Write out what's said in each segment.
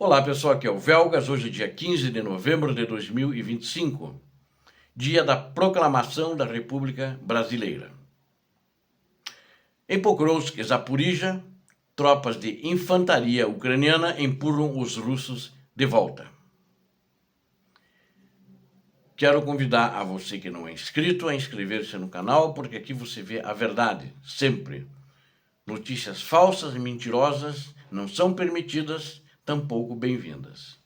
Olá pessoal, aqui é o Velgas, hoje é dia 15 de novembro de 2025, dia da proclamação da República Brasileira. Em Pokrovsk, Zaporizhia, tropas de infantaria ucraniana empurram os russos de volta. Quero convidar a você que não é inscrito a inscrever-se no canal, porque aqui você vê a verdade, sempre. Notícias falsas e mentirosas não são permitidas, tampouco bem-vindas.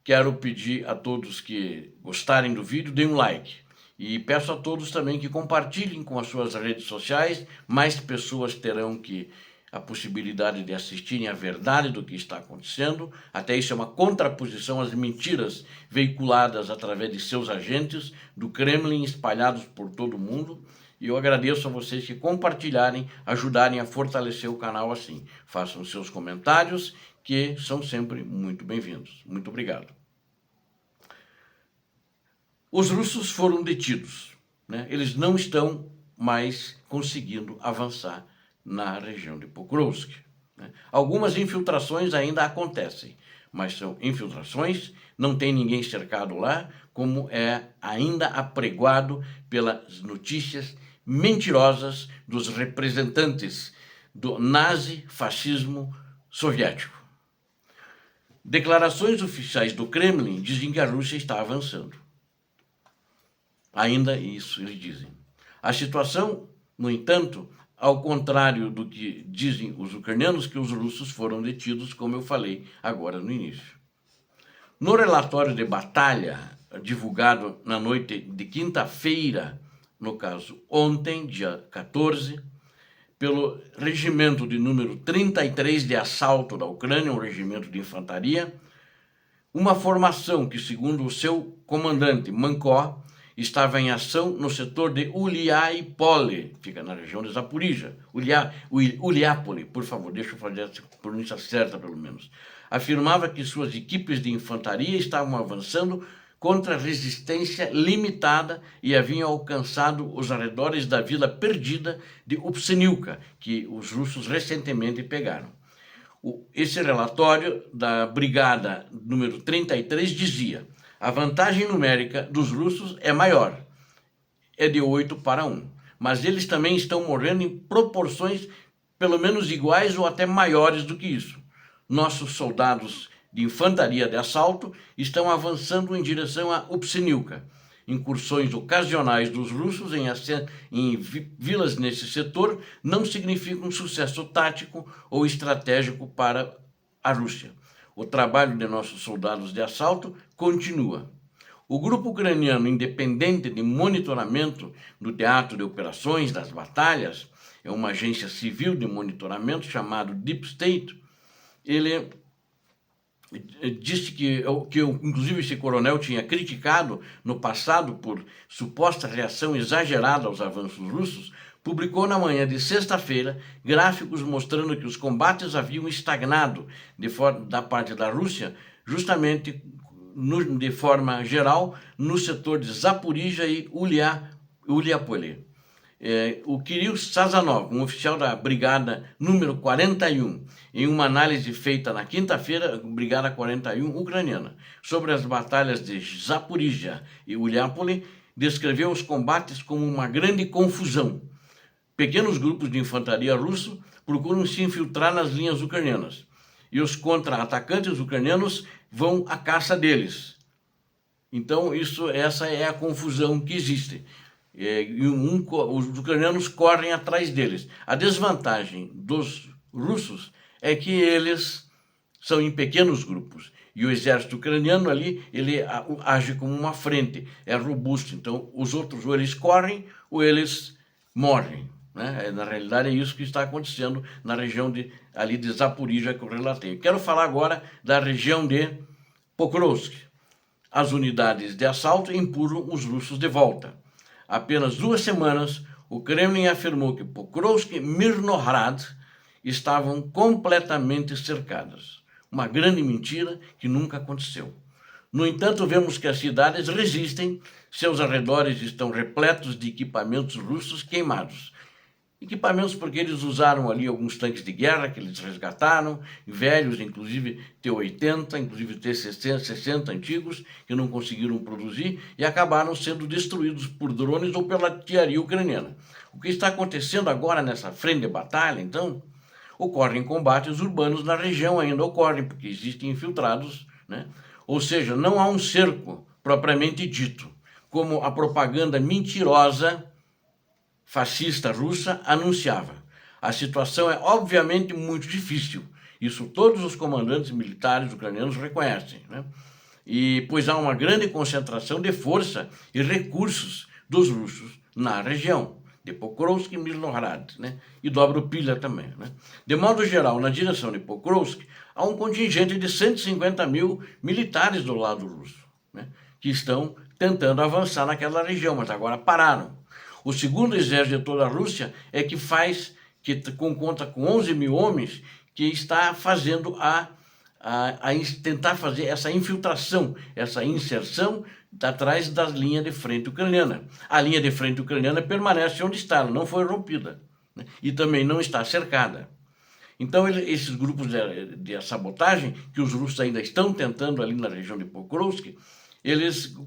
Quero pedir a todos que gostarem do vídeo, deem um like. E peço a todos também que compartilhem com as suas redes sociais. Mais pessoas terão a possibilidade de assistirem a verdade do que está acontecendo. Até isso é uma contraposição às mentiras veiculadas através de seus agentes do Kremlin espalhados por todo o mundo. E eu agradeço a vocês que compartilharem, ajudarem a fortalecer o canal assim. Façam seus comentários, que são sempre muito bem-vindos. Muito obrigado. Os russos foram detidos, né? Eles não estão mais conseguindo avançar na região de Pokrovsk, né? Algumas infiltrações ainda acontecem, mas são infiltrações, não tem ninguém cercado lá, como é ainda apregoado pelas notícias mentirosas dos representantes do nazifascismo soviético. Declarações oficiais do Kremlin dizem que a Rússia está avançando. Ainda isso eles dizem. A situação, no entanto, ao contrário do que dizem os ucranianos, que os russos foram detidos, como eu falei agora no início. No relatório de batalha, divulgado na noite de quinta-feira, no caso ontem, dia 14, pelo regimento de número 33 de assalto da Ucrânia, um regimento de infantaria, uma formação que, segundo o seu comandante, Mankó, estava em ação no setor de Uliápole, fica na região de Zaporizhia. Uliápole, por favor, deixa eu fazer essa pronúncia certa pelo menos. Afirmava que suas equipes de infantaria estavam avançando contra resistência limitada e haviam alcançado os arredores da vila perdida de Upseniuka, que os russos recentemente pegaram. Esse relatório da brigada número 33 dizia: a vantagem numérica dos russos é maior, é de 8-1, mas eles também estão morrendo em proporções pelo menos iguais ou até maiores do que isso. Nossos soldados de infantaria de assalto estão avançando em direção a Upseniuka. Incursões ocasionais dos russos em vilas nesse setor não significam sucesso tático ou estratégico para a Rússia. O trabalho de nossos soldados de assalto continua. O Grupo Ucraniano Independente de Monitoramento do Teatro de Operações das Batalhas, é uma agência civil de monitoramento chamado Deep State. Ele disse que inclusive esse coronel tinha criticado no passado por suposta reação exagerada aos avanços russos, publicou na manhã de sexta-feira gráficos mostrando que os combates haviam estagnado da parte da Rússia, justamente de forma geral no setor de Zaporizhia e Uliápole. O Kirill Sazanov, um oficial da brigada número 41, em uma análise feita na quinta-feira, brigada 41 ucraniana, sobre as batalhas de Zaporizhia e Uliápole, descreveu os combates como uma grande confusão. Pequenos grupos de infantaria russo procuram se infiltrar nas linhas ucranianas e os contra-atacantes ucranianos vão à caça deles. Então, essa é a confusão que existe. Os ucranianos correm atrás deles. A desvantagem dos russos é que eles são em pequenos grupos. E o exército ucraniano ali, ele age como uma frente, é robusto. Então, os outros ou eles correm ou eles morrem, né? Na realidade, é isso que está acontecendo na região de Zaporizhia que eu relatei. Quero falar agora da região de Pokrovsk. As unidades de assalto empurram os russos de volta. Há apenas 2 semanas, o Kremlin afirmou que Pokrovsk e Mirnohrad estavam completamente cercadas. Uma grande mentira que nunca aconteceu. No entanto, vemos que as cidades resistem, seus arredores estão repletos de equipamentos russos queimados. Equipamentos porque eles usaram ali alguns tanques de guerra que eles resgataram, velhos, inclusive T-80, inclusive T-60 antigos, que não conseguiram produzir e acabaram sendo destruídos por drones ou pela artilharia ucraniana. O que está acontecendo agora nessa frente de batalha, então, ocorrem combates urbanos na região, ainda ocorrem, porque existem infiltrados, né? Ou seja, não há um cerco propriamente dito, como a propaganda mentirosa fascista russa anunciava. A situação é obviamente muito difícil. Isso todos os comandantes militares ucranianos reconhecem, né? E pois há uma grande concentração de força e recursos dos russos na região de Pokrovsk e Mirnohrad, né? E Dobropilha também, né? De modo geral, na direção de Pokrovsk, há um contingente de 150 mil militares do lado russo, né? Que estão tentando avançar naquela região, mas agora pararam. O segundo exército de toda a Rússia é que conta com 11 mil homens, que está fazendo tentar fazer essa infiltração, essa inserção atrás da linha de frente ucraniana. A linha de frente ucraniana permanece onde está, ela não foi rompida, né? E também não está cercada. Então, esses grupos de sabotagem, que os russos ainda estão tentando ali na região de Pokrovsk,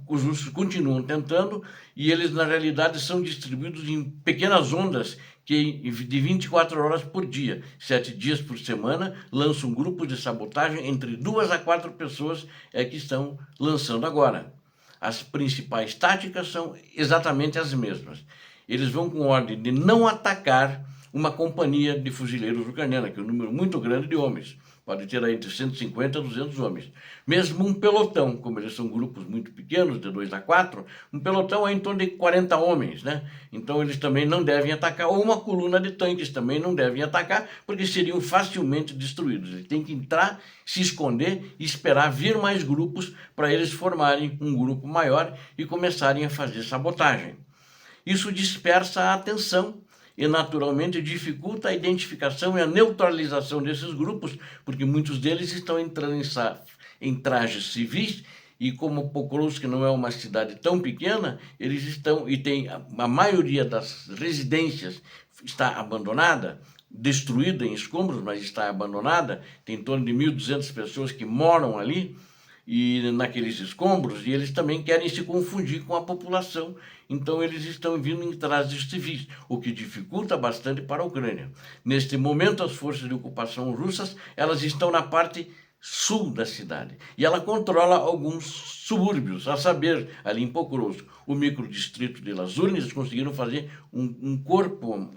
os russos continuam tentando e eles, na realidade, são distribuídos em pequenas ondas que de 24 horas por dia, 7 dias por semana, lançam grupos de sabotagem, entre 2 a 4 pessoas que estão lançando agora. As principais táticas são exatamente as mesmas. Eles vão com ordem de não atacar uma companhia de fuzileiros ucraniana, que é um número muito grande de homens. Pode ter aí entre 150 a 200 homens. Mesmo um pelotão, como eles são grupos muito pequenos, de 2 a 4, um pelotão é em torno de 40 homens, né? Então eles também não devem atacar, ou uma coluna de tanques também não devem atacar, porque seriam facilmente destruídos. Eles têm que entrar, se esconder e esperar vir mais grupos para eles formarem um grupo maior e começarem a fazer sabotagem. Isso dispersa a atenção e, naturalmente, dificulta a identificação e a neutralização desses grupos, porque muitos deles estão entrando em trajes civis e, como Pokrovsk não é uma cidade tão pequena, eles estão, e tem a maioria das residências está abandonada, destruída em escombros, mas está abandonada, tem em torno de 1.200 pessoas que moram ali, e naqueles escombros, e eles também querem se confundir com a população. Então eles estão vindo em trajes civis, o que dificulta bastante para a Ucrânia. Neste momento, as forças de ocupação russas, elas estão na parte sul da cidade, e ela controla alguns subúrbios, a saber, ali em Pokrovsk, o microdistrito de Lazurny. Eles conseguiram fazer um corpo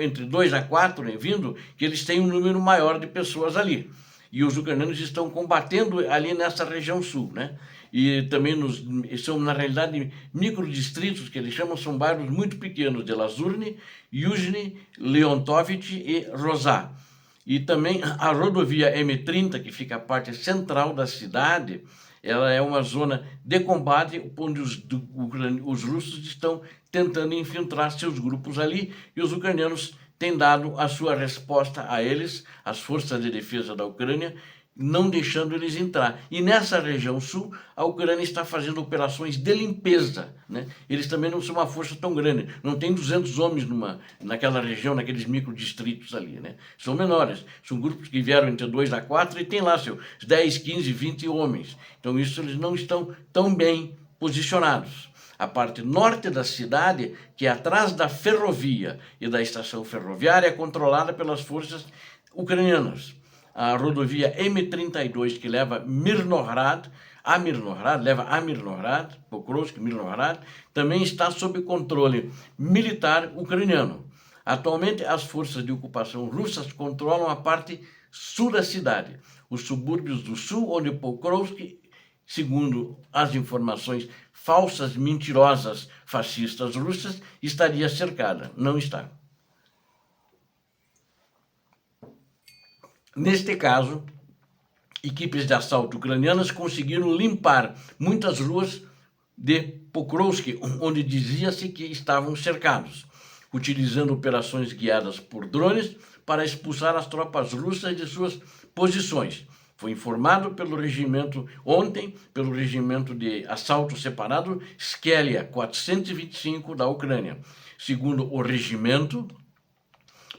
entre 2 a 4, né, vindo, que eles têm um número maior de pessoas ali. E os ucranianos estão combatendo ali nessa região sul, né? E também são, na realidade, microdistritos, que eles chamam, são bairros muito pequenos, de Lazurny, Yuzhny, Leontovich e Rosá. E também a rodovia M30, que fica a parte central da cidade, ela é uma zona de combate onde os russos estão tentando infiltrar seus grupos ali, e os ucranianos têm dado a sua resposta a eles, as forças de defesa da Ucrânia, não deixando eles entrar. E nessa região sul, a Ucrânia está fazendo operações de limpeza, né? Eles também não são uma força tão grande, não tem 200 homens naquela região, naqueles microdistritos ali, né? São menores, são grupos que vieram entre 2 a 4 e tem lá seus 10, 15, 20 homens. Então isso eles não estão tão bem posicionados. A parte norte da cidade, que é atrás da ferrovia e da estação ferroviária, é controlada pelas forças ucranianas. A rodovia M32, que leva leva a Mirnohrad, Pokrovsk, Mirnohrad, também está sob controle militar ucraniano. Atualmente, as forças de ocupação russas controlam a parte sul da cidade, os subúrbios do sul, onde Pokrovsk, segundo as informações falsas, mentirosas, fascistas russas, estaria cercada. Não está. Neste caso, equipes de assalto ucranianas conseguiram limpar muitas ruas de Pokrovsk, onde dizia-se que estavam cercados, utilizando operações guiadas por drones para expulsar as tropas russas de suas posições. Foi informado pelo regimento, ontem, pelo regimento de assalto separado Skelia 425 da Ucrânia. Segundo o regimento,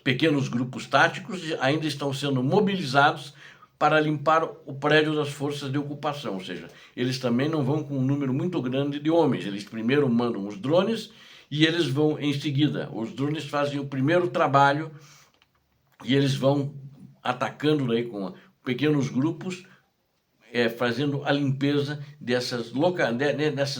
pequenos grupos táticos ainda estão sendo mobilizados para limpar o prédio das forças de ocupação, ou seja, eles também não vão com um número muito grande de homens, eles primeiro mandam os drones e eles vão em seguida, os drones fazem o primeiro trabalho e eles vão atacando daí com pequenos grupos, fazendo a limpeza dessas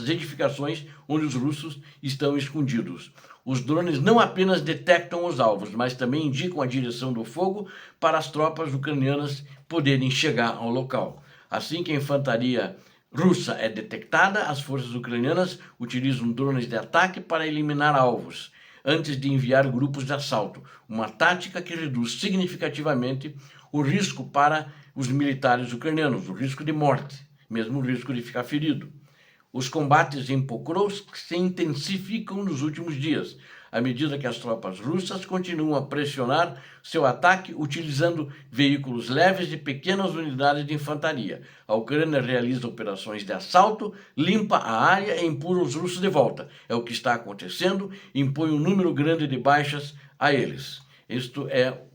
edificações onde os russos estão escondidos. Os drones não apenas detectam os alvos, mas também indicam a direção do fogo para as tropas ucranianas poderem chegar ao local. Assim que a infantaria russa é detectada, as forças ucranianas utilizam drones de ataque para eliminar alvos, antes de enviar grupos de assalto, uma tática que reduz significativamente o risco para os militares ucranianos, o risco de morte, mesmo o risco de ficar ferido. Os combates em Pokrovsk se intensificam nos últimos dias, à medida que as tropas russas continuam a pressionar seu ataque utilizando veículos leves e pequenas unidades de infantaria. A Ucrânia realiza operações de assalto, limpa a área e empurra os russos de volta. É o que está acontecendo e impõe um número grande de baixas a eles. Isto é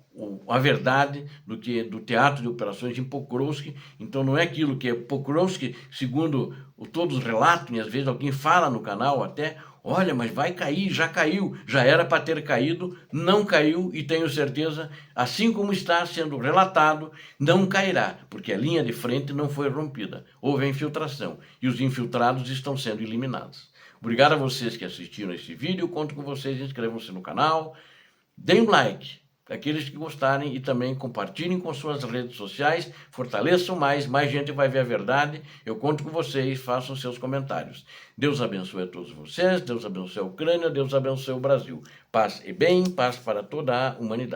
a verdade do teatro de operações em Pokrovsk. Então não é aquilo que é Pokrovsk, segundo todos relatam, e às vezes alguém fala no canal até, olha, mas vai cair, já caiu, já era para ter caído, não caiu e tenho certeza, assim como está sendo relatado, não cairá, porque a linha de frente não foi rompida, houve a infiltração e os infiltrados estão sendo eliminados. Obrigado a vocês que assistiram esse vídeo, conto com vocês, inscrevam-se no canal, deem um like, aqueles que gostarem, e também compartilhem com suas redes sociais, fortaleçam mais gente vai ver a verdade, eu conto com vocês, façam seus comentários. Deus abençoe a todos vocês, Deus abençoe a Ucrânia, Deus abençoe o Brasil. Paz e bem, paz para toda a humanidade.